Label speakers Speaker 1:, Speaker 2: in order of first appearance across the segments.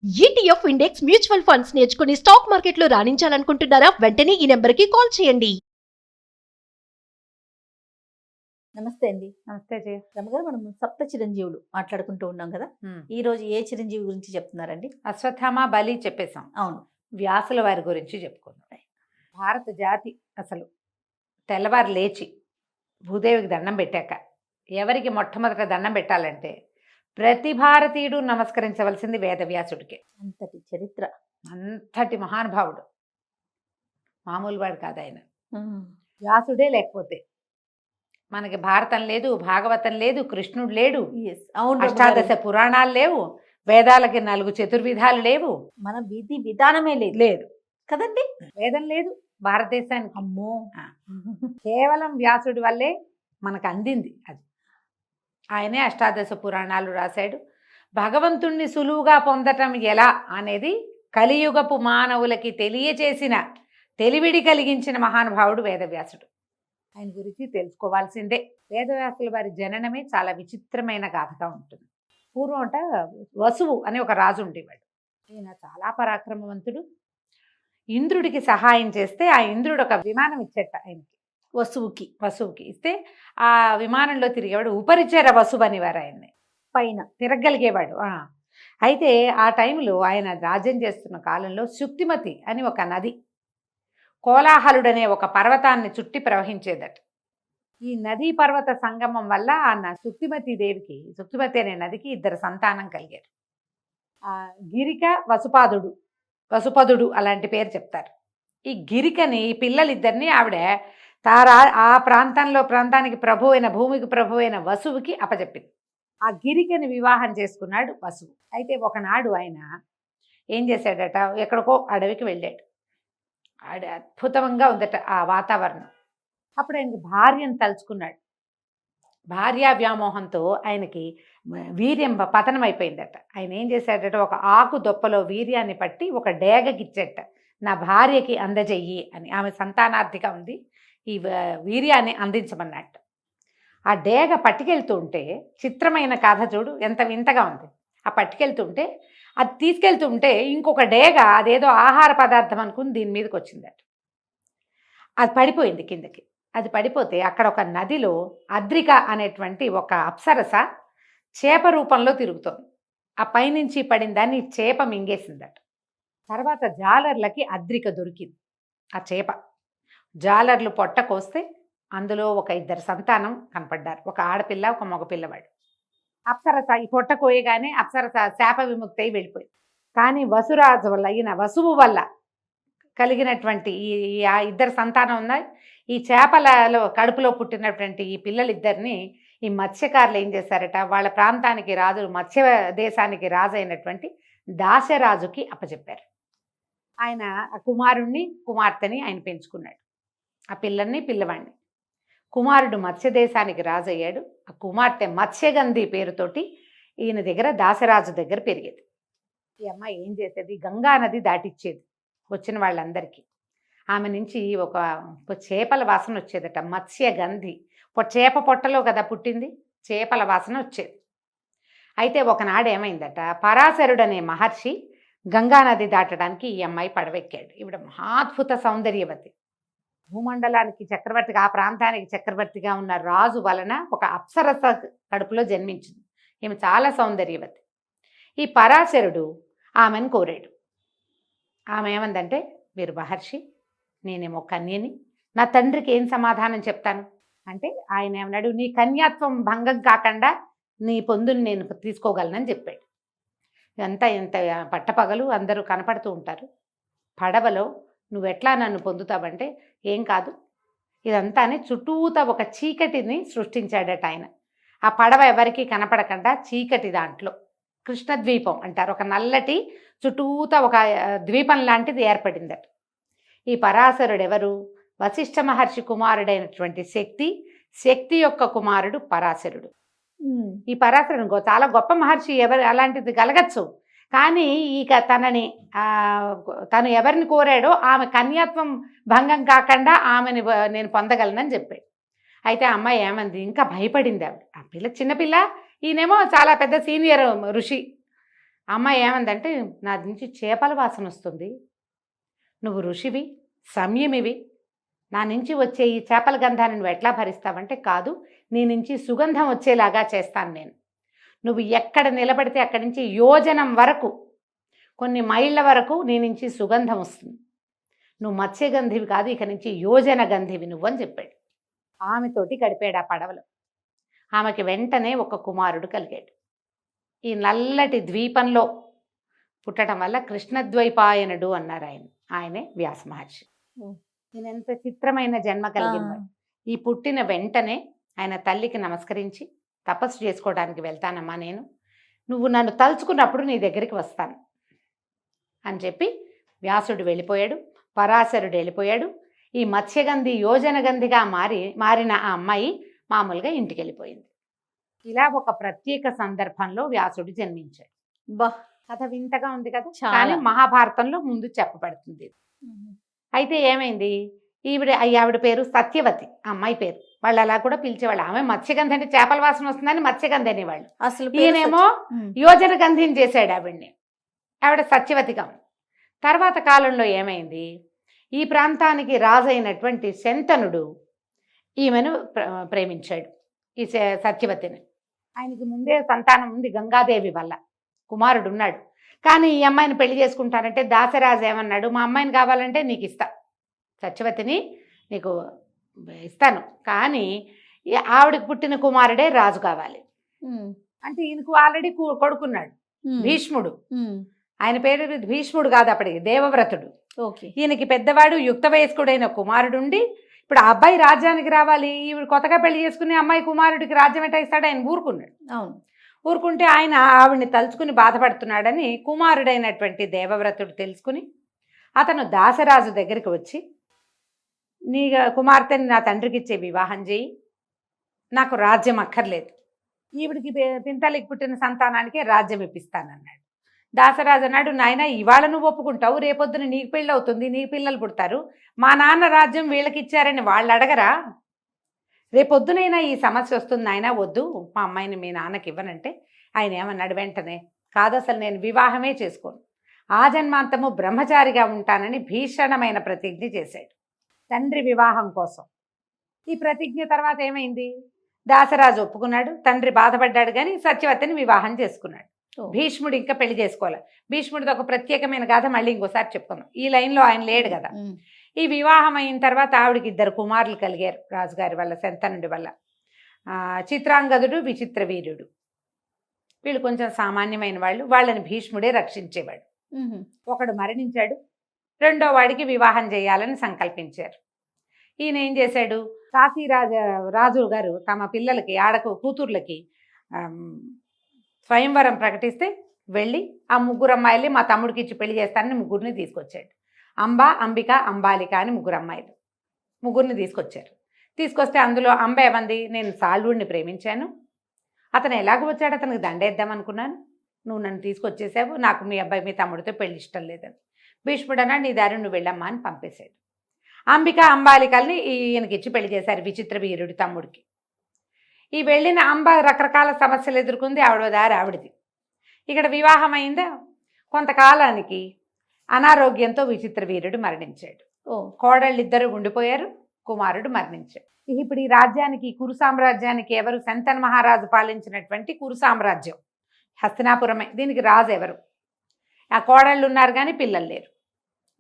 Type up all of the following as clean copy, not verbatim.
Speaker 1: ETF index mutual funds నేర్చుకుని stock మార్కెట్లో రాణించాలనుకుంటున్నారా? వెంటనే ఈ నెంబర్కి కాల్ చేయండి.
Speaker 2: నమస్తే అండి.
Speaker 3: నమస్తే జయ.
Speaker 2: రమగారు, మనం సప్త చిరంజీవులు మాట్లాడుకుంటూ ఉన్నాం కదా. ఈ రోజు ఏ చిరంజీవి గురించి చెప్తున్నారండి?
Speaker 3: అశ్వత్థామ బలి చెప్పేశాం.
Speaker 2: అవును.
Speaker 3: వ్యాసుల వారి గురించి చెప్పుకుందాం. భారత జాతి అసలు తెల్లవారు లేచి భూదేవికి దండం పెట్టాక ఎవరికి మొట్టమొదట దండం పెట్టాలంటే ప్రతి భారతీయుడు నమస్కరించవలసింది వేదవ్యాసుడికే.
Speaker 2: అంతటి చరిత్ర,
Speaker 3: అంతటి మహానుభావుడు, మామూలు వాడు కాదు ఆయన. వ్యాసుడే లేకపోతే మనకి భారతం లేదు, భాగవతం లేదు, కృష్ణుడు లేడు, అష్టాదశ పురాణాలు లేవు, వేదాలకి 4 చతుర్విధాలు లేవు,
Speaker 2: మన విధి విధానమే లేదు
Speaker 3: లేదు
Speaker 2: కదండి.
Speaker 3: వేదం లేదు భారతదేశానికి.
Speaker 2: అమ్మో,
Speaker 3: కేవలం వ్యాసుడి వల్లే మనకు అందింది అది. ఆయనే అష్టాదశ పురాణాలు రాశాడు. భగవంతుణ్ణి సులువుగా పొందటం ఎలా అనేది కలియుగపు మానవులకి తెలియచేసిన, తెలివిడి కలిగించిన మహానుభావుడు వేదవ్యాసుడు. ఆయన గురించి తెలుసుకోవాల్సిందే. వేదవ్యాసుల వారి జననమే చాలా విచిత్రమైన గాథగా ఉంటుంది. పూర్వం అంట వసువు అనే ఒక రాజు ఉండేవాడు. ఈయన చాలా పరాక్రమవంతుడు. ఇంద్రుడికి సహాయం చేస్తే ఆ ఇంద్రుడు ఒక విమానం ఇచ్చేట ఆయనకి, వసువుకి ఇస్తే ఆ విమానంలో తిరిగేవాడు. ఉపరిచర వసువు అనేవారు ఆయన్ని, పైన తిరగలిగేవాడు. అయితే ఆ టైంలో ఆయన రాజ్యం చేస్తున్న కాలంలో శుక్తిమతి అని ఒక నది కోలాహలుడనే ఒక పర్వతాన్ని చుట్టి ప్రవహించేదట. ఈ నదీ పర్వత సంగమం వల్ల ఆ శుక్తిమతి అనే నదికి 2 సంతానం కలిగారు. ఆ గిరిక వసుపదుడు అలాంటి పేరు చెప్తారు. ఈ గిరికని, ఈ పిల్లలిద్దరిని ఆవిడ ఆ ప్రాంతానికి భూమికి ప్రభు అయిన వసువుకి అప్పచెప్పింది. ఆ గిరికని వివాహం చేసుకున్నాడు వసువు. అయితే ఒకనాడు ఆయన ఏం చేశాడట, ఎక్కడికో అడవికి వెళ్ళాడు. అద్భుతంగా ఉందట ఆ వాతావరణం. అప్పుడు ఆయనకి భార్యను తలుచుకున్నాడు. భార్యా వ్యామోహంతో ఆయనకి వీర్యం పతనం అయిపోయిందట. ఆయన ఏం చేశాడట, ఒక ఆకు దొప్పలో వీర్యాన్ని పట్టి ఒక డేగకిచ్చేట, నా భార్యకి అందజెయ్యి అని. ఆమె సంతానార్థిగా ఉంది, ఈ వీర్యాన్ని అందించమన్నట్టు. ఆ డేగ పట్టుకెళ్తూ ఉంటే, చిత్రమైన కథ చూడు ఎంత వింతగా ఉంది. ఆ పట్టుకెళ్తుంటే, అది తీసుకెళ్తుంటే ఇంకొక డేగ అదేదో ఆహార పదార్థం అనుకుని దీని మీదకి వచ్చిందట. అది పడిపోయింది కిందకి. అది పడిపోతే అక్కడ ఒక నదిలో అద్రిక అనేటువంటి ఒక అప్సరస చేప రూపంలో తిరుగుతోంది. ఆ పైనుంచి పడిన దాన్ని చేప మింగేసిందట. తర్వాత జాలర్లకి అద్రిక దొరికింది. ఆ చేప జాలర్లు పొట్ట కోస్తే అందులో ఒక 2 సంతానం కనపడ్డారు, ఒక ఆడపిల్ల, ఒక మగపిల్లవాడు. అప్సరస ఈ పొట్ట కోయగానే అప్సరస శాప విముక్తి అయి వెళ్ళిపోయింది. కానీ వసురాజు వల్ల, ఈయన వసువు వల్ల కలిగినటువంటి ఈ 2 సంతానం ఉన్నాయి. ఈ చేపలలో కడుపులో పుట్టినటువంటి ఈ పిల్లలిద్దరిని ఈ మత్స్యకారులు ఏం చేశారట, వాళ్ళ ప్రాంతానికి రాజు, మత్స్య దేశానికి రాజు అయినటువంటి దాశరాజుకి అప్పచెప్పారు. ఆయన ఆ కుమారుణ్ణి, కుమార్తెని ఆయన పెంచుకున్నాడు. ఆ పిల్లవాడిని. కుమారుడు మత్స్య దేశానికి రాజు అయ్యాడు. ఆ కుమార్తె మత్స్యగంధి పేరుతోటి ఈయన దగ్గర, దాశరాజు దగ్గర పెరిగేది. ఈ అమ్మాయి ఏం చేసేది, గంగా నది దాటిచ్చేది వచ్చిన వాళ్ళందరికీ. ఆమె నుంచి ఒక చేపల వాసన వచ్చేదట, మత్స్యగంధి. చేప పొట్టలో కదా పుట్టింది, చేపల వాసన వచ్చేది. అయితే ఒకనాడు ఏమైందట, పరాశరుడు అనే మహర్షి గంగానది దాటడానికి ఈ అమ్మాయి పడవెక్కాడు. ఈవిడ మహాద్భుత సౌందర్యవతి, భూమండలానికి చక్రవర్తిగా, ఆ ప్రాంతానికి చక్రవర్తిగా ఉన్న రాజు వలన ఒక అప్సరస కడుపులో జన్మించింది. ఈమె చాలా సౌందర్యవతి. ఈ పరాశరుడు ఆమెను కోరాడు. ఆమె ఏమందంటే, మీరు మహర్షి, నేనేమో కన్యని, నా తండ్రికి ఏం సమాధానం చెప్తాను అంటే, ఆయన ఏమన్నాడు, నీ కన్యాత్వం భంగం కాకుండా నీ పొందుని నేను తీసుకోగలనని చెప్పాడు. ఇదంతా ఎంత పట్టపగలు అందరూ కనపడుతూ ఉంటారు. పడవలో నువ్వెట్లా నన్ను పొందుతావంటే, ఏం కాదు ఇదంతానే చుట్టూతా ఒక చీకటిని సృష్టించాడట ఆయన. ఆ పడవ ఎవరికి కనపడకుండా చీకటి దాంట్లో, కృష్ణద్వీపం అంటారు, ఒక నల్లటి చుట్టూతా ఒక ద్వీపం లాంటిది ఏర్పడిందట. ఈ పరాశరుడు ఎవరు, వశిష్ఠ మహర్షి కుమారుడైనటువంటి శక్తి యొక్క కుమారుడు పరాశరుడు. ఈ పరాశరుడు చాలా గొప్ప మహర్షి, అలాంటిది కలగచ్చు. కానీ తను ఎవరిని కోరాడో ఆమె కన్యాత్వం భంగం కాకుండా ఆమెని నేను పొందగలనని చెప్పాడు. అయితే ఆ అమ్మాయి ఏమంది, ఇంకా భయపడింది ఆవిడ. ఆ పిల్ల చిన్నపిల్ల, ఈయనేమో చాలా పెద్ద సీనియర్ ఋషి. అమ్మాయి ఏమందంటే నా నుంచి చేపల వాసన వస్తుంది, నువ్వు ఋషివి, సంయమివి, నా నుంచి వచ్చే ఈ చేపల గంధాన్ని నువ్వు ఎట్లా భరిస్తావంటే, కాదు, నీ నుంచి సుగంధం వచ్చేలాగా చేస్తాను నేను. నువ్వు ఎక్కడ నిలబడితే అక్కడి నుంచి యోజనం వరకు, కొన్ని మైళ్ళ వరకు నీ నుంచి సుగంధం వస్తుంది. నువ్వు మత్స్యగంధివి కాదు, ఇక నుంచి యోజన గంధివి నువ్వు అని చెప్పాడు. ఆమెతోటి గడిపాడు ఆ పడవలో. ఆమెకి వెంటనే ఒక కుమారుడు కలిగాడు. ఈ నల్లటి ద్వీపంలో పుట్టడం వల్ల కృష్ణద్వైపాయనుడు అన్నారు ఆయనే వ్యాస మహర్షి. ఈయన ఎంత చిత్రమైన జన్మ కలిగింది. ఈ పుట్టిన వెంటనే ఆయన తల్లికి నమస్కరించి, తపస్సు చేసుకోవడానికి వెళ్తానమ్మా నేను, నువ్వు నన్ను తలుచుకున్నప్పుడు నీ దగ్గరికి వస్తాను అని చెప్పి వ్యాసుడు వెళ్ళిపోయాడు. పరాశరుడు వెళ్ళిపోయాడు. ఈ మత్స్యగంధి యోజనగంధిగా మారిన ఆ అమ్మాయి మామూలుగా ఇంటికి వెళ్ళిపోయింది. ఇలా ఒక ప్రత్యేక సందర్భంలో వ్యాసుడు జన్మించాడు.
Speaker 2: బా,
Speaker 3: కథ వింతగా ఉంది కదా,
Speaker 2: చాలా.
Speaker 3: కానీ మహాభారతంలో ముందు చెప్పబడుతుంది. అయితే ఏమైంది, ఆవిడ పేరు సత్యవతి, అమ్మాయి పేరు. వాళ్ళు అలా కూడా పిలిచేవాళ్ళు. ఆమె మత్స్యగంధి అంటే చేపల వాసన వస్తుందని మత్స్యగంధి అనేవాళ్ళు.
Speaker 2: అసలు
Speaker 3: ఈయనేమో యోజన గంధిని చేశాడు ఆవిడ్ని. ఆవిడ సత్యవతిగా ఉంది. తర్వాత కాలంలో ఏమైంది, ఈ ప్రాంతానికి రాజు అయినటువంటి శంతనుడు ఈమెను ప్రేమించాడు, ఈ సత్యవతిని. ఆయనకి ముందే సంతానం ఉంది, గంగాదేవి వల్ల కుమారుడు ఉన్నాడు. కానీ ఈ అమ్మాయిని పెళ్లి చేసుకుంటానంటే దాసరాజు ఏమన్నాడు, మా అమ్మాయిని కావాలంటే నీకు ఇస్తా, సత్యవతిని నీకు ఇస్తాను, కానీ ఆవిడకి పుట్టిన కుమారుడే రాజు కావాలి అంటే. ఈయనకు ఆల్రెడీ కొడుకున్నాడు, భీష్ముడు. ఆయన పేరు భీష్ముడు కాదు, అప్పటికి దేవవ్రతుడు. ఈయనకి పెద్దవాడు యుక్త వయస్కుడైన కుమారుడు ఉండి, ఇప్పుడు ఆ అబ్బాయి రాజ్యానికి రావాలి, ఈవిడ కొత్తగా పెళ్లి చేసుకుని అమ్మాయి కుమారుడికి రాజ్యం ఎట్టా ఇస్తాడు, ఆయన ఊరుకున్నాడు. ఊరుకుంటే ఆయన ఆవిడ్ని తలుచుకుని బాధపడుతున్నాడని కుమారుడైనటువంటి దేవవ్రతుడు తెలుసుకుని అతను దాసరాజు దగ్గరికి వచ్చి, నీ కుమార్తెని నా తండ్రికి ఇచ్చే వివాహం చేయి, నాకు రాజ్యం అక్కర్లేదు, ఈవిడికి పింతలికి పుట్టిన సంతానానికే రాజ్యం ఇప్పిస్తానన్నాడు. దాసరాజు అన్నాడు, నాయన ఇవాళ నువ్వు ఒప్పుకుంటావు, రేపొద్దున నీకు పెళ్ళి అవుతుంది, నీకు పిల్లలు పుడతారు, మా నాన్న రాజ్యం వీళ్ళకి ఇచ్చారని వాళ్ళు అడగరా, రేపొద్దునైనా ఈ సమస్య వస్తుంది నాయన, వద్దు మా అమ్మాయిని మీ నాన్నకి ఇవ్వనంటే ఆయన ఏమన్నాడు వెంటనే, కాదు అసలు నేను వివాహమే చేసుకోను, ఆ జన్మాంతము బ్రహ్మచారిగా ఉంటానని భీషణమైన ప్రతిజ్ఞ చేశాడు తండ్రి వివాహం కోసం. ఈ ప్రతిజ్ఞ తర్వాత ఏమైంది, దాసరాజు ఒప్పుకున్నాడు, తండ్రి బాధపడ్డాడు, కానీ సత్యవతిని వివాహం చేసుకున్నాడు. భీష్ముడు ఇంకా పెళ్లి చేసుకోవాలి. భీష్ముడిది ఒక ప్రత్యేకమైన గాథ మళ్ళీ ఇంకోసారి చెప్పుకున్నాం, ఈ లైన్లో ఆయన లేడు కదా. ఈ వివాహం అయిన తర్వాత ఆవిడకి 2 కుమారులు కలిగారు రాజుగారి వల్ల, శంతనుడి వల్ల. చిత్రాంగదుడు, విచిత్ర వీరుడు. వీళ్ళు కొంచెం సామాన్యమైన వాళ్ళు, వాళ్ళని భీష్ముడే రక్షించేవాడు. ఒకడు మరణించాడు, 2వ వాడికి వివాహం చేయాలని సంకల్పించారు. ఈయన ఏం చేశాడు, రాజు గారు తమ పిల్లలకి కూతుర్లకి స్వయంవరం ప్రకటిస్తే వెళ్ళి ఆ 3 అమ్మాయిల్ని మా తమ్ముడికి ఇచ్చి పెళ్లి చేస్తానని 3 తీసుకొచ్చాడు. అంబ, అంబిక, అంబాలిక అని 3 అమ్మాయిలు, 3 తీసుకొచ్చారు. తీసుకొస్తే అందులో అంబ ఏమంది, నేను సాల్వుడిని ప్రేమించాను, అతను ఎలాగో వచ్చాడు, అతనికి దండేద్దాం అనుకున్నాను, నువ్వు నన్ను తీసుకొచ్చేసావు, నాకు మీ తమ్ముడితో పెళ్లి ఇష్టం లేదని. భీష్ముడు అన్నాడు, నీ దారి నువ్వు వెళ్ళమ్మా అని పంపేశాడు. అంబిక, అంబాలికల్ని ఈయనకి ఇచ్చి పెళ్లి చేశారు విచిత్ర వీరుడి తమ్ముడికి. ఈ వెళ్ళిన అంబ రకరకాల సమస్యలు ఎదుర్కొంది, ఆవిడ దారి ఆవిడది. ఇక్కడ వివాహం అయిందా, కొంతకాలానికి అనారోగ్యంతో విచిత్ర వీరుడు మరణించాడు. కోడళ్ళిద్దరూ ఉండిపోయారు, కుమారుడు మరణించాడు. ఇప్పుడు ఈ రాజ్యానికి, కురు సామ్రాజ్యానికి ఎవరు, శంతన మహారాజు పాలించినటువంటి కురు సామ్రాజ్యం హస్తినాపురమే. దీనికి రాజు ఎవరు, ఆ కోడళ్ళు ఉన్నారు కానీ పిల్లలు లేరు.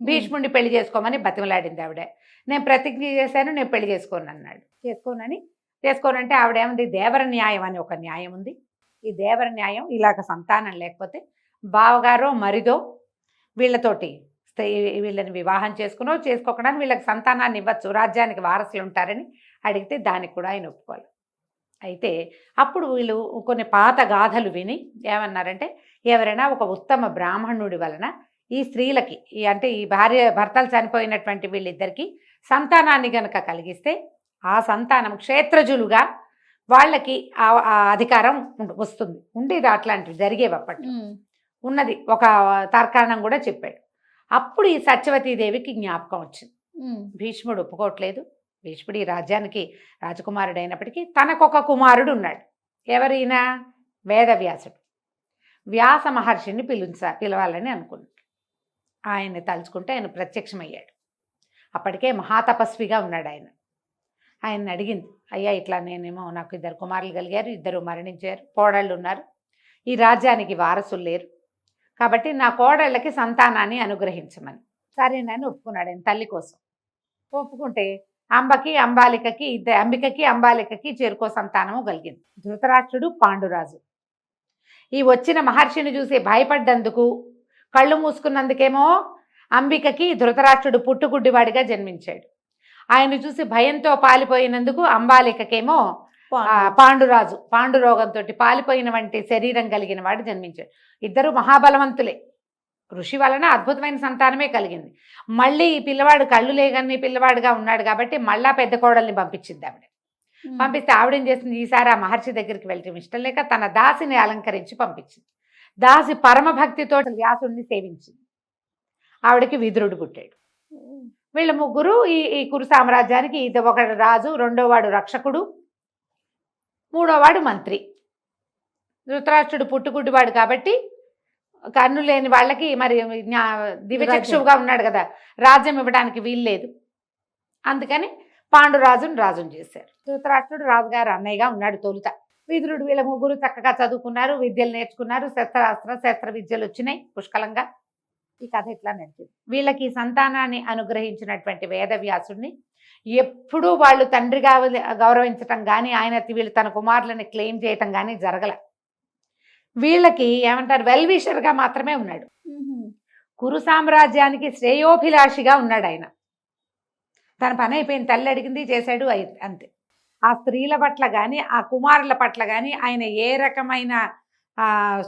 Speaker 3: భీష్ముడిని పెళ్లి చేసుకోమని బతిమలాడింది ఆవిడ. నేను ప్రతిజ్ఞ చేశాను, నేను పెళ్లి చేసుకోను అన్నాడు. చేసుకోనంటే ఆవిడేముంది, దేవర న్యాయం అని ఒక న్యాయం ఉంది. ఈ దేవర న్యాయం, ఇలాగ సంతానం లేకపోతే బావగారో మరిదో వీళ్ళతోటి వీళ్ళని వివాహం చేసుకోకుండా వీళ్ళకి సంతానాన్ని ఇవ్వచ్చు, రాజ్యానికి వారసులు ఉంటారని అడిగితే దానికి కూడా ఆయన ఒప్పుకోవాలి. అయితే అప్పుడు వీళ్ళు కొన్ని పాత గాథలు విని ఏమన్నారంటే, ఎవరైనా ఒక ఉత్తమ బ్రాహ్మణుడి వలన ఈ స్త్రీలకి, అంటే ఈ భర్తలు చనిపోయినటువంటి వీళ్ళిద్దరికీ సంతానాన్ని గనక కలిగిస్తే ఆ సంతానం క్షేత్రజులుగా వాళ్ళకి ఆ అధికారం వస్తుంది. ఉండేది అట్లాంటివి జరిగేవి అప్పట్లో, ఉన్నది ఒక తర్కాణం కూడా చెప్పాడు. అప్పుడు ఈ సత్యవతీదేవికి జ్ఞాపకం వచ్చింది. భీష్ముడు ఒప్పుకోవట్లేదు, భీష్ముడు ఈ రాజ్యానికి రాజకుమారుడు అయినప్పటికీ తనకొక కుమారుడు ఉన్నాడు. ఎవరైనా వేదవ్యాసుడు. వ్యాస మహర్షిని పిలవాలని అనుకున్నాడు. ఆయన్ని తలుచుకుంటే ఆయన ప్రత్యక్షమయ్యాడు. అప్పటికే మహాతపస్విగా ఉన్నాడు ఆయన. ఆయన్ని అడిగింది, అయ్యా ఇట్లా నేనేమో నాకు 2 కుమారులు కలిగారు, 2 మరణించారు, కోడళ్ళు ఉన్నారు, ఈ రాజ్యానికి వారసులు లేరు, కాబట్టి నా కోడళ్ళకి సంతానాన్ని అనుగ్రహించమని. సరేనని ఒప్పుకున్నాడు ఆయన తల్లి కోసం. ఒప్పుకుంటే అంబికకి అంబాలికకి చేరుకో సంతానము కలిగింది. ధృతరాష్ట్రుడు, పాండురాజు. ఈ వచ్చిన మహర్షిని చూసి భయపడ్డందుకు, కళ్ళు మూసుకున్నందుకేమో అంబికకి ధృతరాష్ట్రుడు పుట్టుగుడ్డివాడిగా జన్మించాడు. ఆయన చూసి భయంతో పాలిపోయినందుకు అంబాలికకేమో పాండురాజు పాండురోగంతో పాలిపోయిన వంటి శరీరం కలిగిన వాడు జన్మించాడు. ఇద్దరు మహాబలవంతులే. ఋషి వలన అద్భుతమైన సంతానమే కలిగింది. మళ్ళీ ఈ పిల్లవాడు కళ్ళు లేగని పిల్లవాడుగా ఉన్నాడు కాబట్టి మళ్ళా పెద్ద కోడల్ని పంపించింది ఆవిడ. పంపిస్తే ఆవిడేం చేసింది, ఈసారి ఆ మహర్షి దగ్గరికి వెళ్ళటం ఇష్టం లేక తన దాసిని అలంకరించి పంపించింది. దాసి పరమభక్తితో వ్యాసుడిని సేవించింది. ఆవిడకి విదురుడు పుట్టాడు. వీళ్ళ ముగ్గురు ఈ కురు సామ్రాజ్యానికి ఒకడు రాజు, రెండోవాడు రక్షకుడు, మూడోవాడు మంత్రి. ధృతరాష్ట్రుడు పుట్టుగుడ్డివాడు కాబట్టి కన్ను లేని వాళ్ళకి మరి దివ్యచక్షువుగా ఉన్నాడు కదా, రాజ్యం ఇవ్వడానికి వీల్లేదు. అందుకని పాండురాజును రాజును చేశారు. ధృతరాష్ట్రుడు రాజుగారు అన్నయ్యగా ఉన్నాడు తొలుత. విదురుడు. వీళ్ళ ముగ్గురు చక్కగా చదువుకున్నారు, విద్యలు నేర్చుకున్నారు, శస్త్ర విద్యలు వచ్చినాయి పుష్కలంగా. ఈ కథ ఇట్లా నడిచింది. వీళ్ళకి సంతానాన్ని అనుగ్రహించినటువంటి వేదవ్యాసుడిని ఎప్పుడూ వాళ్ళు తండ్రిగా గౌరవించటం కానీ, వీళ్ళు తన కుమారులని క్లెయిమ్ చేయటం కానీ జరగల. వీళ్ళకి ఏమంటారు, వెల్ విషర్గా మాత్రమే ఉన్నాడు. కురు సామ్రాజ్యానికి శ్రేయోభిలాషిగా ఉన్నాడు ఆయన. తన పని అయిపోయింది, తల్లి అడిగింది చేశాడు, అంతే. ఆ స్త్రీల పట్ల కానీ, ఆ కుమారుల పట్ల కానీ ఆయన ఏ రకమైన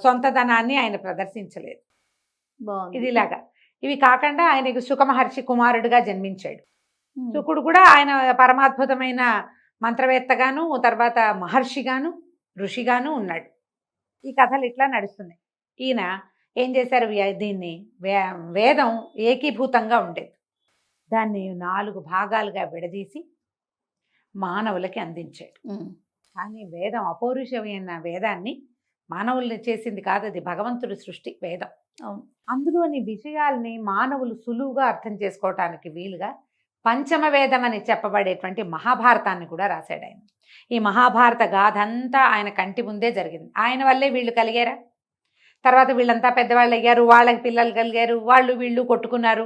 Speaker 3: సొంతధనాన్ని ఆయన ప్రదర్శించలేదు. ఇది ఇలాగా. ఇవి కాకుండా ఆయనకు సుఖమహర్షి కుమారుడిగా జన్మించాడు. శుకుడు కూడా ఆయన పరమాద్భుతమైన మంత్రవేత్తగాను, తర్వాత మహర్షిగాను, ఋషిగాను ఉన్నాడు. ఈ కథలు ఇట్లా నడుస్తున్నాయి. ఈయన ఏం చేశారు, దీన్ని వేదం ఏకీభూతంగా ఉండేది. దాన్ని 4 భాగాలుగా విడదీసి మానవులకి అందించాడు. కానీ వేదం అపౌరుషమైన వేదాన్ని మానవుల్ని చేసింది కాదు, అది భగవంతుడి సృష్టి వేదం. అందులోని విషయాల్ని మానవులు సులువుగా అర్థం చేసుకోవటానికి వీలుగా పంచమ వేదం అని చెప్పబడేటువంటి మహాభారతాన్ని కూడా రాశాడు ఆయన. ఈ మహాభారత గాథ అంతా ఆయన కంటి ముందే జరిగింది. ఆయన వల్లే వీళ్ళు కలిగారా, తర్వాత వీళ్ళంతా పెద్దవాళ్ళు అయ్యారు, వాళ్ళకి పిల్లలు కలిగారు, వాళ్ళు వీళ్ళు కొట్టుకున్నారు,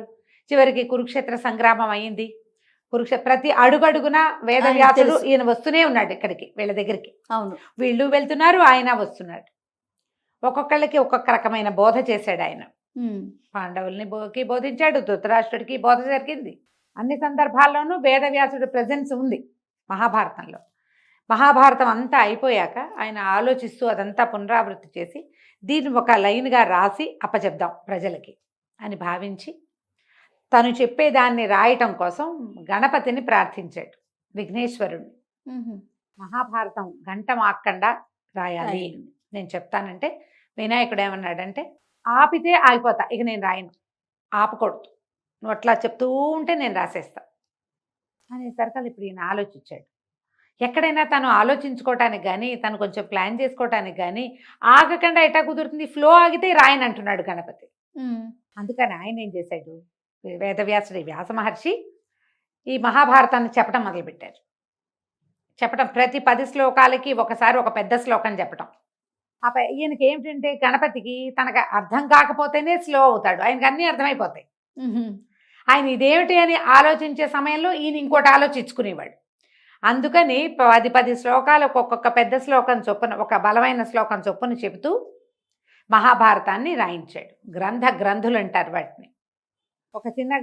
Speaker 3: చివరికి కురుక్షేత్ర సంగ్రామం అయింది. ప్రతి అడుగడుగున వేదవ్యాసుడు ఈయన వస్తూనే ఉన్నాడు ఇక్కడికి, వీళ్ళ దగ్గరికి.
Speaker 2: అవును,
Speaker 3: వీళ్ళు వెళ్తున్నారు, ఆయన వస్తున్నాడు. ఒక్కొక్కళ్ళకి ఒక్కొక్క రకమైన బోధ చేశాడు ఆయన. పాండవుల్ని బోధించాడు, ధృతరాష్ట్రుడికి బోధ జరిగింది. అన్ని సందర్భాల్లోనూ వేదవ్యాసుడి ప్రెజెన్స్ ఉంది మహాభారతంలో. మహాభారతం అంతా అయిపోయాక ఆయన ఆలోచిస్తూ అదంతా పునరావృత్తి చేసి దీన్ని ఒక లైన్గా రాసి అప్పచెప్దాం ప్రజలకి అని భావించి తను చెప్పేదాన్ని రాయటం కోసం గణపతిని ప్రార్థించాడు, విఘ్నేశ్వరుణ్ణి. మహాభారతం గంట మాక్కండా రాయాలి నేను చెప్తానంటే, వినాయకుడు ఏమన్నాడంటే, ఆపితే ఆగిపోతా, ఇక నేను రాయను, ఆపకూడదు, నువ్వు అట్లా చెప్తూ ఉంటే నేను రాసేస్తా అనేసరికి ఇప్పుడు ఈయన ఆలోచించాడు. ఎక్కడైనా తను ఆలోచించుకోవటానికి కానీ, తను కొంచెం ప్లాన్ చేసుకోవటానికి కానీ ఆగకుండా ఎట్టా కుదురుతుంది, ఫ్లో ఆగితే రాయని అంటున్నాడు గణపతి. అందుకని ఆయన ఏం చేశాడు, వేదవ్యాసుడి వ్యాస మహర్షి ఈ మహాభారతాన్ని చెప్పడం మొదలుపెట్టారు. చెప్పటం ప్రతి 10 శ్లోకాలకి ఒకసారి ఒక పెద్ద శ్లోకం చెప్పటం. ఈయనకి ఏమిటంటే, గణపతికి తనకు అర్థం కాకపోతేనే స్లో అవుతాడు, ఆయనకి అన్నీ అర్థమైపోతాయి. ఆయన ఇదేమిటి అని ఆలోచించే సమయంలో ఈయన ఇంకోటి ఆలోచించుకునేవాడు. అందుకని 10 శ్లోకాలకు ఒక్కొక్క పెద్ద శ్లోకం చొప్పున, ఒక బలమైన శ్లోకం చొప్పున చెబుతూ మహాభారతాన్ని రాయించాడు. గ్రంథులు అంటారు వాటిని. ఒక చిన్న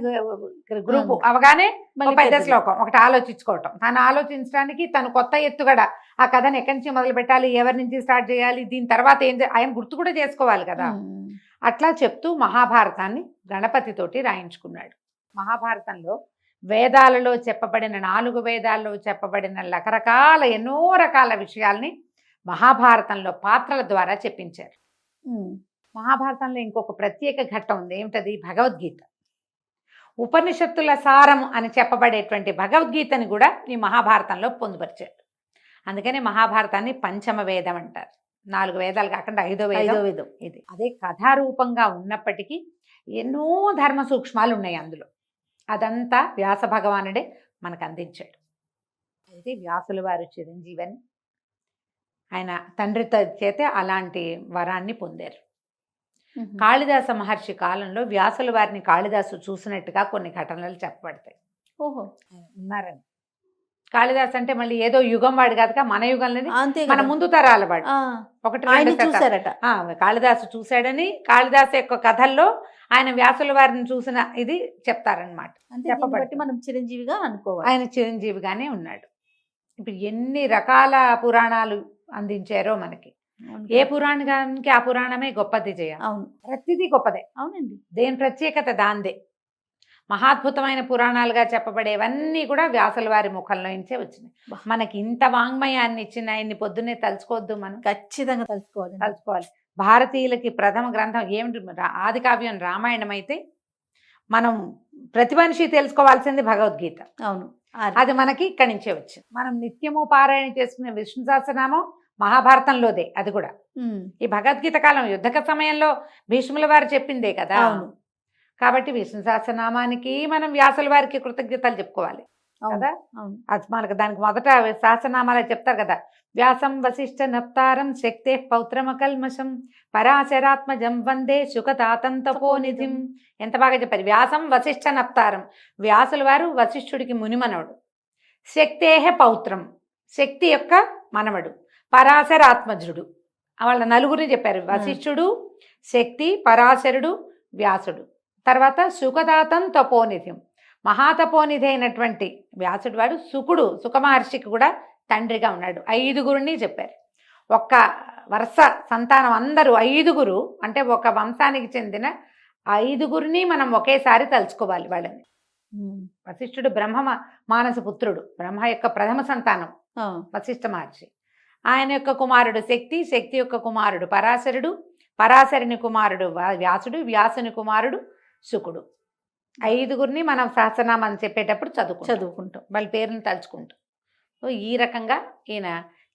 Speaker 3: గ్రూపు అవగానే ఒక పెద్ద శ్లోకం ఒకటి ఆలోచించుకోవటం, తను ఆలోచించడానికి తను కొత్త ఎత్తుగడ, ఆ కథను ఎక్కడి నుంచి మొదలు పెట్టాలి, ఎవరి నుంచి స్టార్ట్ చేయాలి, దీని తర్వాత ఆయన గుర్తు కూడా చేసుకోవాలి కదా. అట్లా చెప్తూ మహాభారతాన్ని గణపతితోటి రాయించుకున్నాడు. మహాభారతంలో వేదాలలో చెప్పబడిన 4 వేదాల్లో చెప్పబడిన రకరకాల ఎన్నో రకాల విషయాల్ని మహాభారతంలో పాత్రల ద్వారా చెప్పించారు. మహాభారతంలో ఇంకొక ప్రత్యేక ఘట్టం ఉంది, ఏమిటది, భగవద్గీత. ఉపనిషత్తుల సారం అని చెప్పబడేటువంటి భగవద్గీతని కూడా ఈ మహాభారతంలో పొందుపరిచారు. అందుకని మహాభారతాన్ని పంచమ వేదం అంటారు. 4 వేదాలు కాకుండా 5వ
Speaker 2: ఐదో
Speaker 3: వేదం
Speaker 2: వేదం.
Speaker 3: ఇది. అదే కథారూపంగా ఉన్నప్పటికీ ఎన్నో ధర్మ సూక్ష్మాలు ఉన్నాయి అందులో. అదంతా వ్యాస భగవానుడే మనకు అందించాడు. అయితే వ్యాసుల వారు చిరంజీవని ఆయన తండ్రి చేతే అలాంటి వరాన్ని పొందారు. కాళిదాస మహర్షి కాలంలో వ్యాసుల వారిని కాళిదాసు చూసినట్టుగా కొన్ని ఘటనలు చెప్పబడతాయి.
Speaker 2: ఓహో,
Speaker 3: ఆయన ఉన్నారని. కాళిదాస్ అంటే మళ్ళీ ఏదో యుగం వాడు కాదుగా, మన యుగం అనేది
Speaker 2: అంతే
Speaker 3: మన
Speaker 2: కదా.
Speaker 3: ముందు తరాల వాడు.
Speaker 2: ఆ,
Speaker 3: 1-2
Speaker 2: ఆయన
Speaker 3: శతాబ్దాలు.
Speaker 2: చూసారట.
Speaker 3: కాళిదాసు చూశాడని కాళిదాసు యొక్క కథల్లో ఆయన వ్యాసుల వారిని చూసిన ఇది చెప్తారనమాట.
Speaker 2: అంటే దీన్ని బట్టి మనం చిరంజీవిగా అనుకోవాలి.
Speaker 3: ఆయన చిరంజీవిగానే ఉన్నాడు. ఇప్పుడు ఎన్ని రకాల పురాణాలు అందించారో మనకి. ఏ పురాణానికి ఆ పురాణమే గొప్పది చేయ.
Speaker 2: అవును,
Speaker 3: ప్రతిదీ గొప్పదే.
Speaker 2: అవునండి.
Speaker 3: దేని ప్రత్యేకత దాందే. మహాద్భుతమైన పురాణాలుగా చెప్పబడేవన్నీ కూడా వ్యాసుల వారి ముఖంలో నుంచే వచ్చినాయి. మనకి ఇంత వాంగ్మయాన్ని ఇచ్చిన ఆయన్ని పొద్దున్నే తలుచుకోవద్దు, మనం
Speaker 2: ఖచ్చితంగా
Speaker 3: తలుచుకోవాలి. భారతీయులకి ప్రథమ గ్రంథం ఏమిటి? ఆది కావ్యం రామాయణం అయితే మనం ప్రతి మనిషి తెలుసుకోవాల్సింది భగవద్గీత.
Speaker 2: అవును,
Speaker 3: అది మనకి ఇక్కడి నుంచే వచ్చింది. మనం నిత్యము పారాయణ చేసుకునే విష్ణు సహస్రనామం మహాభారతంలోదే. అది కూడా ఈ భగవద్గీత కాలం యుద్ధక సమయంలో భీష్ముల వారు చెప్పిందే కదా.
Speaker 2: అవును,
Speaker 3: కాబట్టి విష్ణు సహస్రనామానికి మనం వ్యాసుల వారికి కృతజ్ఞతలు చెప్పుకోవాలి కదా.
Speaker 2: అవును.
Speaker 3: అది మనకు దానికి మొదట సహస్రనామాలు చెప్తారు కదా. వ్యాసం వశిష్ఠ నప్తారం శక్తే పౌత్రమకల్మషం పరాశరాత్మజం వందే శుకతాతం తపోనిధిం. ఎంత బాగా చెప్పారు. వ్యాసం వశిష్ఠ నప్తారం, వ్యాసుల వారు వశిష్ఠుడికి మునిమనవుడు. శక్తేహ పౌత్రం, శక్తి యొక్క మనవడు. పరాశరాత్మజుడు, వాళ్ళ నలుగురిని చెప్పారు. వశిష్ఠుడు, శక్తి, పరాశరుడు, వ్యాసుడు. తర్వాత సుఖదాతం తపోనిధిం, మహాతపోనిధి అయినటువంటి వ్యాసుడు వాడు సుకుడు, సుఖమహర్షికి కూడా తండ్రిగా ఉన్నాడు. 5గురిని చెప్పారు. ఒక్క వరుస సంతానం అందరూ 5గురు అంటే ఒక వంశానికి చెందిన 5గురిని మనం ఒకేసారి తలుచుకోవాలి వాళ్ళని. వశిష్ఠుడు బ్రహ్మ మానస పుత్రుడు, బ్రహ్మ యొక్క ప్రథమ సంతానం వశిష్ఠ మహర్షి. ఆయన యొక్క కుమారుడు శక్తి, శక్తి యొక్క కుమారుడు పరాశరుడు, పరాశరుని కుమారుడు వ్యాసుడు, వ్యాసుని కుమారుడు శుకుడు. 5గురిని మనం సహస్రనామాన్ని చెప్పేటప్పుడు చదువుకుంటాం, వాళ్ళ పేరుని తలుచుకుంటాం. సో ఈ రకంగా ఈయన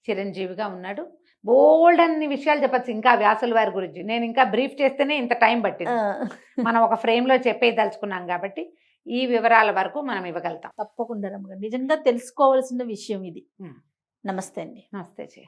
Speaker 3: చిరంజీవిగా ఉన్నాడు. బోల్డ్ అన్ని విషయాలు చెప్పచ్చు ఇంకా వ్యాసుల వారి గురించి. నేను ఇంకా బ్రీఫ్ చేస్తేనే ఇంత టైం పట్టింది. మనం ఒక ఫ్రేమ్లో చెప్పేదలుచుకున్నాం కాబట్టి ఈ వివరాల వరకు మనం ఇవ్వగలుగుతాం.
Speaker 2: తప్పకుండా రమ్మగారు, నిజంగా తెలుసుకోవాల్సిన విషయం ఇది. నమస్తే అండి.
Speaker 3: నమస్తే.